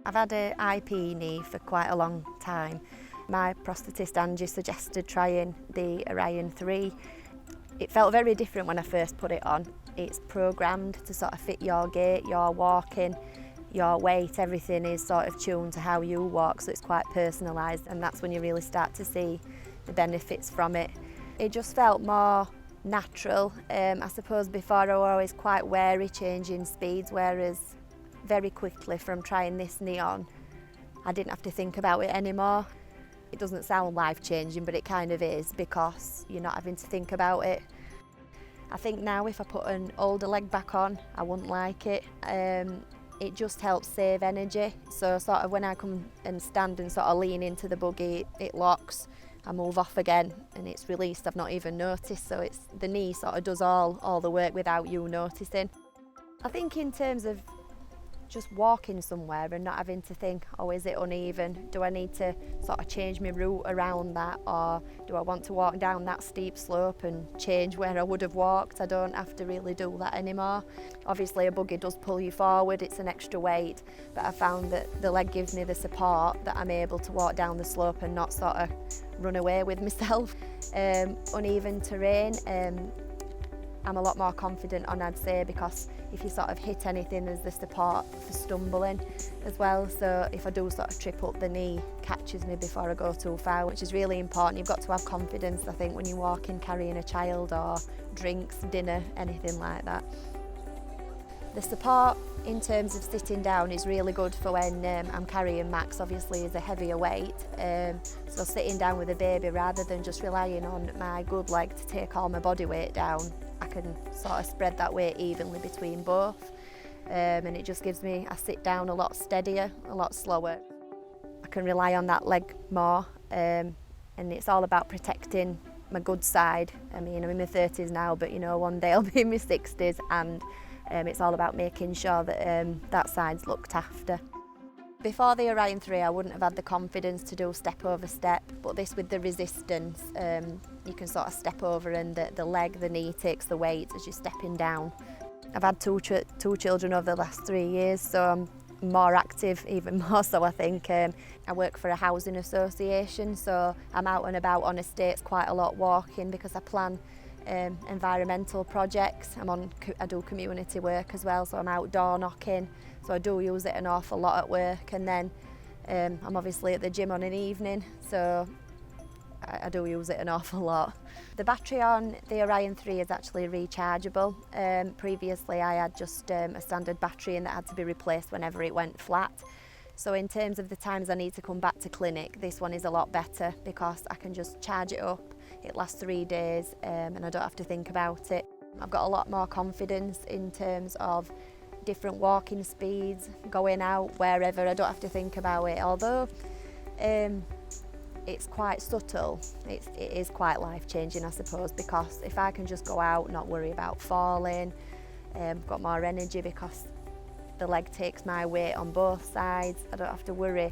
I've had an IP knee for quite a long time. My prosthetist Angie suggested trying the Orion3. It felt very different when I first put it on. It's programmed to sort of fit your gait, your walking, your weight, everything is sort of tuned to how you walk, so it's quite personalised, and that's when you really start to see the benefits from it. It just felt more natural. I suppose before I was always quite wary changing speeds, whereas very quickly from trying this knee on, I didn't have to think about it anymore. It doesn't sound life-changing, but it kind of is because you're not having to think about it. I think now if I put an older leg back on, I wouldn't like it. It just helps save energy. So sort of when I come and stand and sort of lean into the buggy, it locks, I move off again and it's released. I've not even noticed. So it's the knee sort of does all the work without you noticing. I think in terms of just walking somewhere and not having to think, oh, is it uneven? Do I need to sort of change my route around that, or do I want to walk down that steep slope and change where I would have walked? I don't have to really do that anymore. Obviously a buggy does pull you forward, it's an extra weight, but I found that the leg gives me the support that I'm able to walk down the slope and not sort of run away with myself. Uneven terrain, I'm a lot more confident on, I'd say, because if you sort of hit anything, there's the support for stumbling as well. So if I do sort of trip up, the knee catches me before I go too far, which is really important. You've got to have confidence, I think, when you're walking, carrying a child or drinks, dinner, anything like that. The support in terms of sitting down is really good for when I'm carrying Max, obviously is a heavier weight. So sitting down with a baby, rather than just relying on my good leg to take all my body weight down, I can sort of spread that weight evenly between both. And it just gives me, I sit down a lot steadier, a lot slower. I can rely on that leg more, and it's all about protecting my good side. I mean, I'm in my 30s now, but you know, one day I'll be in my 60s, and it's all about making sure that that side's looked after. Before the Orion3, I wouldn't have had the confidence to do step over step, but this with the resistance, you can sort of step over and the leg, the knee takes the weight as you're stepping down. I've had two children over the last 3 years, so I'm more active, even more so I think. I work for a housing association, so I'm out and about on estates quite a lot walking because I plan environmental projects. I do community work as well, so I'm outdoor knocking, so I do use it an awful lot at work. And then I'm obviously at the gym on an evening, so I do use it an awful lot. The battery on the Orion3 is actually rechargeable. Previously I had just a standard battery and that had to be replaced whenever it went flat. So in terms of the times I need to come back to clinic, this one is a lot better because I can just charge it up. It lasts 3 days and I don't have to think about it. I've got a lot more confidence in terms of different walking speeds, going out, wherever. I don't have to think about it. Although it's quite subtle, it is quite life-changing, I suppose, because if I can just go out, not worry about falling, got more energy because the leg takes my weight on both sides. I don't have to worry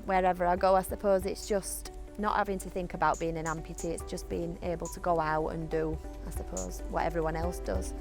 wherever I go. I suppose it's just not having to think about being an amputee, it's just being able to go out and do, I suppose, what everyone else does.